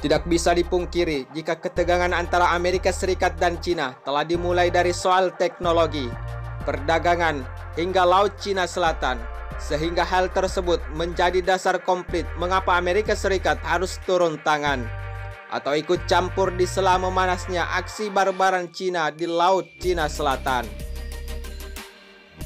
Tidak bisa dipungkiri jika ketegangan antara Amerika Serikat dan Cina telah dimulai dari soal teknologi, perdagangan, hingga Laut Cina Selatan, sehingga hal tersebut menjadi dasar komplit mengapa Amerika Serikat harus turun tangan atau ikut campur di sela memanasnya aksi barbaran Cina di Laut Cina Selatan.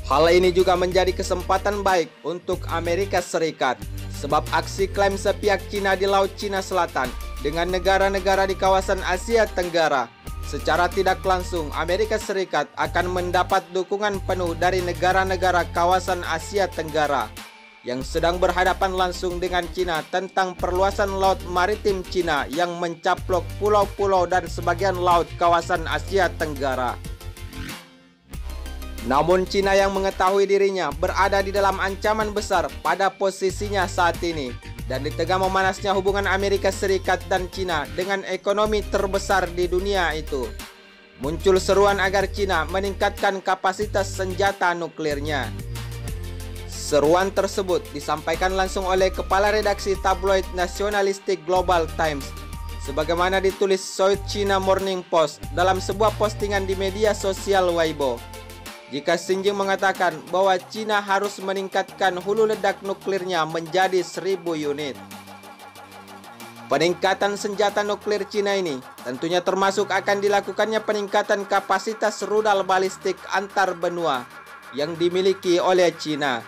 Hal ini juga menjadi kesempatan baik untuk Amerika Serikat, sebab aksi klaim sepihak Cina di Laut Cina Selatan dengan negara-negara di kawasan Asia Tenggara, secara tidak langsung Amerika Serikat akan mendapat dukungan penuh dari negara-negara kawasan Asia Tenggara yang sedang berhadapan langsung dengan Cina tentang perluasan laut maritim Cina yang mencaplok pulau-pulau dan sebagian laut kawasan Asia Tenggara. Namun Cina yang mengetahui dirinya berada di dalam ancaman besar pada posisinya saat ini, dan di tengah memanasnya hubungan Amerika Serikat dan Cina dengan ekonomi terbesar di dunia itu, muncul seruan agar Cina meningkatkan kapasitas senjata nuklirnya. Seruan tersebut disampaikan langsung oleh Kepala Redaksi tabloid nasionalistik Global Times, sebagaimana ditulis South China Morning Post dalam sebuah postingan di media sosial Weibo. Jika Xi Jinping mengatakan bahwa Cina harus meningkatkan hulu ledak nuklirnya menjadi 1000 unit. Peningkatan senjata nuklir Cina ini tentunya termasuk akan dilakukannya peningkatan kapasitas rudal balistik antar benua yang dimiliki oleh Cina,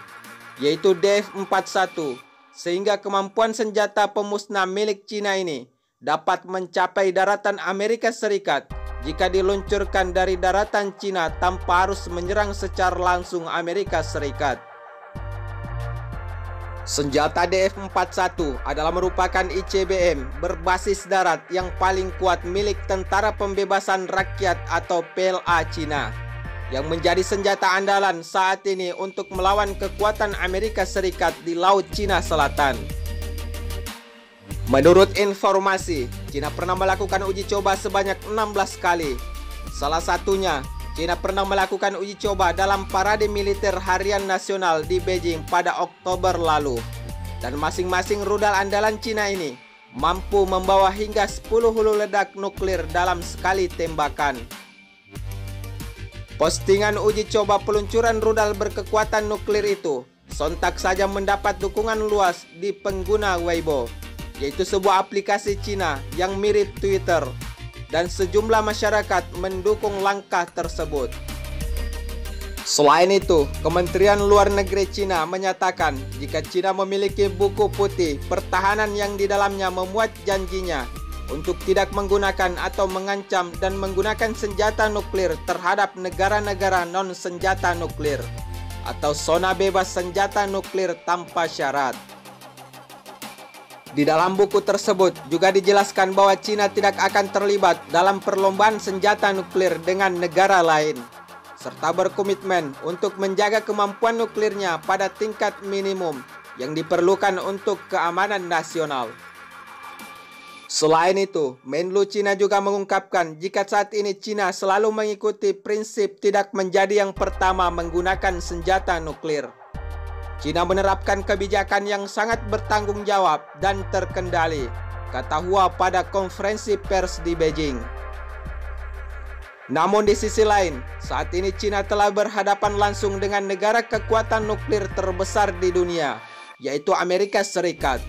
yaitu DF-41, sehingga kemampuan senjata pemusnah milik Cina ini dapat mencapai daratan Amerika Serikat jika diluncurkan dari daratan Cina tanpa harus menyerang secara langsung Amerika Serikat. Senjata DF-41 adalah merupakan ICBM berbasis darat yang paling kuat milik Tentara Pembebasan Rakyat atau PLA Cina, yang menjadi senjata andalan saat ini untuk melawan kekuatan Amerika Serikat di Laut Cina Selatan. Menurut informasi, Cina pernah melakukan uji coba sebanyak 16 kali. Salah satunya, Cina pernah melakukan uji coba dalam Parade Militer Harian Nasional di Beijing pada Oktober lalu. Dan masing-masing rudal andalan Cina ini mampu membawa hingga 10 hulu ledak nuklir dalam sekali tembakan. Postingan uji coba peluncuran rudal berkekuatan nuklir itu sontak saja mendapat dukungan luas di pengguna Weibo, yaitu sebuah aplikasi Cina yang mirip Twitter, dan sejumlah masyarakat mendukung langkah tersebut. Selain itu, Kementerian Luar Negeri Cina menyatakan jika Cina memiliki buku putih pertahanan yang di dalamnya memuat janjinya untuk tidak menggunakan atau mengancam dan menggunakan senjata nuklir terhadap negara-negara non-senjata nuklir atau zona bebas senjata nuklir tanpa syarat. Di dalam buku tersebut juga dijelaskan bahwa Cina tidak akan terlibat dalam perlombaan senjata nuklir dengan negara lain, serta berkomitmen untuk menjaga kemampuan nuklirnya pada tingkat minimum yang diperlukan untuk keamanan nasional. Selain itu, Menlu Cina juga mengungkapkan jika saat ini Cina selalu mengikuti prinsip tidak menjadi yang pertama menggunakan senjata nuklir. Cina menerapkan kebijakan yang sangat bertanggung jawab dan terkendali, kata Hua pada konferensi pers di Beijing. Namun di sisi lain, saat ini Cina telah berhadapan langsung dengan negara kekuatan nuklir terbesar di dunia, yaitu Amerika Serikat.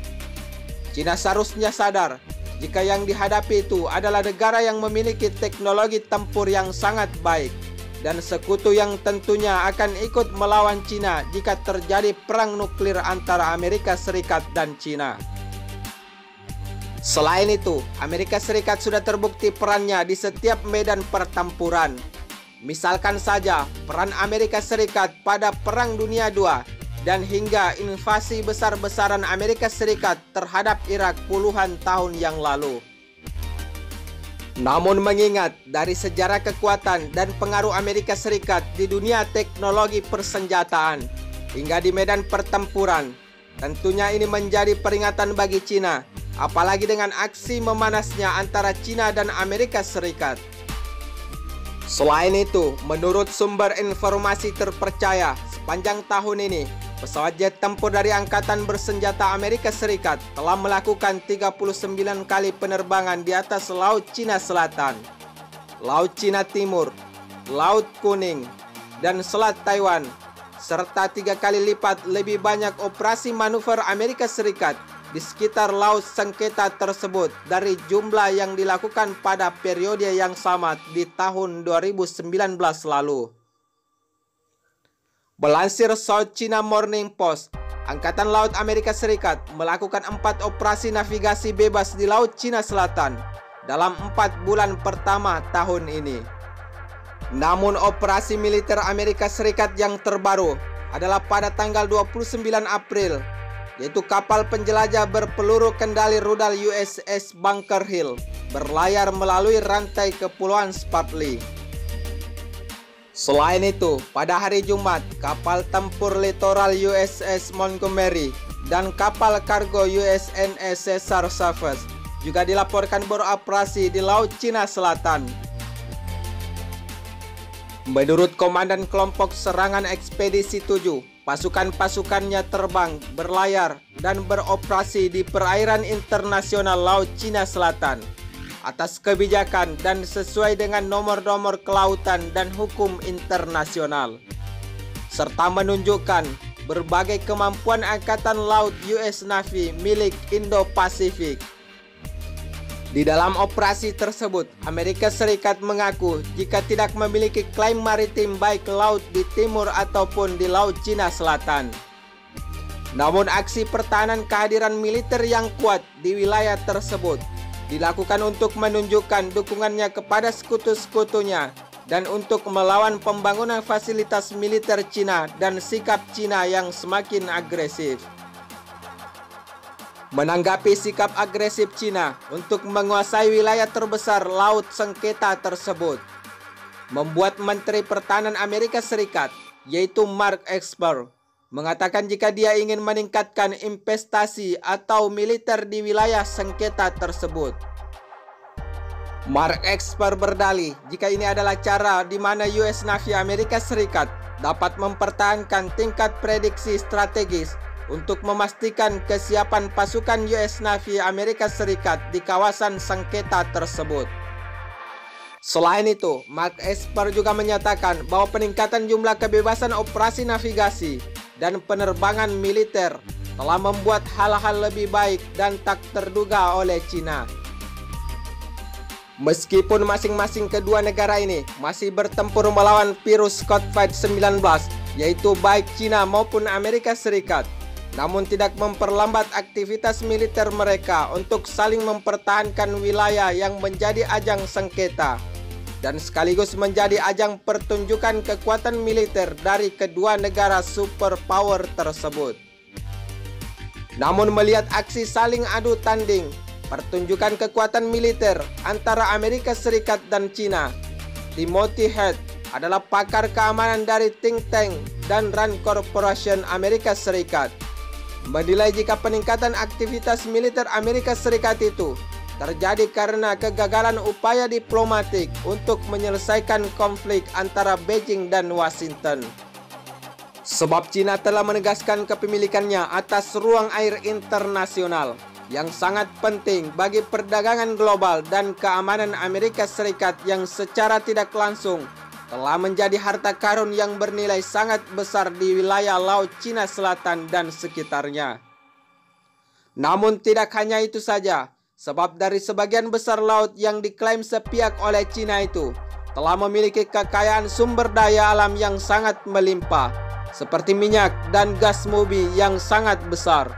Cina seharusnya sadar jika yang dihadapi itu adalah negara yang memiliki teknologi tempur yang sangat baik, dan sekutu yang tentunya akan ikut melawan Cina jika terjadi perang nuklir antara Amerika Serikat dan Cina. Selain itu, Amerika Serikat sudah terbukti perannya di setiap medan pertempuran. Misalkan saja peran Amerika Serikat pada Perang Dunia II dan hingga invasi besar-besaran Amerika Serikat terhadap Irak puluhan tahun yang lalu. Namun mengingat dari sejarah kekuatan dan pengaruh Amerika Serikat di dunia teknologi persenjataan hingga di medan pertempuran, tentunya ini menjadi peringatan bagi Cina, apalagi dengan aksi memanasnya antara Cina dan Amerika Serikat. Selain itu, menurut sumber informasi terpercaya, sepanjang tahun ini pesawat jet tempur dari Angkatan Bersenjata Amerika Serikat telah melakukan 39 kali penerbangan di atas Laut Cina Selatan, Laut Cina Timur, Laut Kuning, dan Selat Taiwan, serta 3 kali lipat lebih banyak operasi manuver Amerika Serikat di sekitar Laut Sengketa tersebut dari jumlah yang dilakukan pada periode yang sama di tahun 2019 lalu. Melansir South China Morning Post, Angkatan Laut Amerika Serikat melakukan 4 operasi navigasi bebas di Laut Cina Selatan dalam 4 bulan pertama tahun ini. Namun operasi militer Amerika Serikat yang terbaru adalah pada tanggal 29 April, yaitu kapal penjelajah berpeluru kendali rudal USS Bunker Hill berlayar melalui rantai kepulauan Spratly. Selain itu, pada hari Jumat, kapal tempur littoral USS Montgomery dan kapal kargo USNS Cesar Chavez juga dilaporkan beroperasi di Laut Cina Selatan. Menurut Komandan Kelompok Serangan Ekspedisi 7, pasukan-pasukannya terbang, berlayar, dan beroperasi di perairan internasional Laut Cina Selatan atas kebijakan dan sesuai dengan nomor-nomor kelautan dan hukum internasional, serta menunjukkan berbagai kemampuan Angkatan Laut US Navy milik Indo-Pasifik. Di dalam operasi tersebut, Amerika Serikat mengaku jika tidak memiliki klaim maritim baik laut di timur ataupun di Laut Cina Selatan. Namun aksi pertahanan kehadiran militer yang kuat di wilayah tersebut dilakukan untuk menunjukkan dukungannya kepada sekutu-sekutunya dan untuk melawan pembangunan fasilitas militer Cina dan sikap Cina yang semakin agresif. Menanggapi sikap agresif Cina untuk menguasai wilayah terbesar Laut Sengketa tersebut, membuat Menteri Pertahanan Amerika Serikat, yaitu Mark Esper, mengatakan jika dia ingin meningkatkan investasi atau militer di wilayah sengketa tersebut. Mark Esper berdalih jika ini adalah cara di mana US Navy Amerika Serikat dapat mempertahankan tingkat prediksi strategis untuk memastikan kesiapan pasukan US Navy Amerika Serikat di kawasan sengketa tersebut. Selain itu, Mark Esper juga menyatakan bahwa peningkatan jumlah kebebasan operasi navigasi dan penerbangan militer telah membuat hal-hal lebih baik dan tak terduga oleh Cina. Meskipun masing-masing kedua negara ini masih bertempur melawan virus COVID-19, yaitu baik Cina maupun Amerika Serikat, namun tidak memperlambat aktivitas militer mereka untuk saling mempertahankan wilayah yang menjadi ajang sengketa dan sekaligus menjadi ajang pertunjukan kekuatan militer dari kedua negara superpower tersebut. Namun melihat aksi saling adu tanding, pertunjukan kekuatan militer antara Amerika Serikat dan Cina, Timothy Head adalah pakar keamanan dari think tank dan Rand Corporation Amerika Serikat, menilai jika peningkatan aktivitas militer Amerika Serikat itu terjadi karena kegagalan upaya diplomatik untuk menyelesaikan konflik antara Beijing dan Washington. Sebab Cina telah menegaskan kepemilikannya atas ruang air internasional yang sangat penting bagi perdagangan global dan keamanan Amerika Serikat yang secara tidak langsung telah menjadi harta karun yang bernilai sangat besar di wilayah Laut Cina Selatan dan sekitarnya. Namun tidak hanya itu saja, sebab dari sebagian besar laut yang diklaim sepihak oleh Cina itu telah memiliki kekayaan sumber daya alam yang sangat melimpah, seperti minyak dan gas bumi yang sangat besar.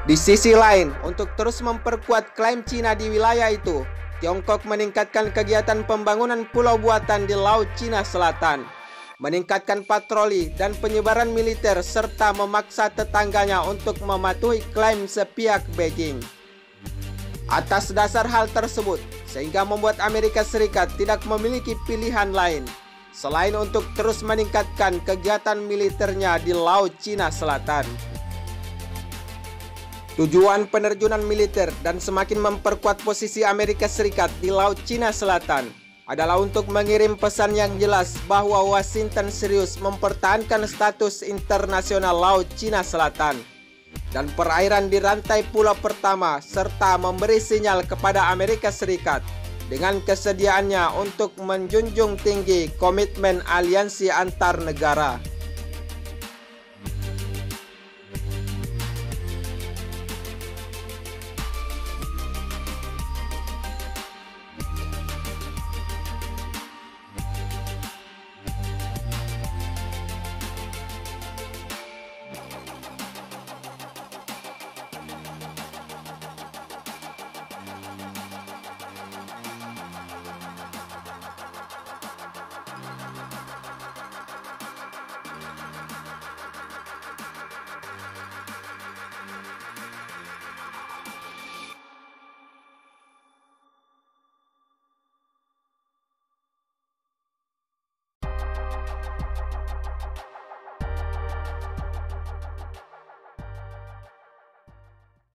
Di sisi lain, untuk terus memperkuat klaim Cina di wilayah itu, Tiongkok meningkatkan kegiatan pembangunan pulau buatan di Laut Cina Selatan, meningkatkan patroli dan penyebaran militer serta memaksa tetangganya untuk mematuhi klaim sepihak Beijing. Atas dasar hal tersebut, sehingga membuat Amerika Serikat tidak memiliki pilihan lain selain untuk terus meningkatkan kegiatan militernya di Laut Cina Selatan. Tujuan penerjunan militer dan semakin memperkuat posisi Amerika Serikat di Laut Cina Selatan adalah untuk mengirim pesan yang jelas bahwa Washington serius mempertahankan status internasional Laut Cina Selatan dan perairan di rantai pulau pertama, serta memberi sinyal kepada Amerika Serikat dengan kesediaannya untuk menjunjung tinggi komitmen aliansi antar negara.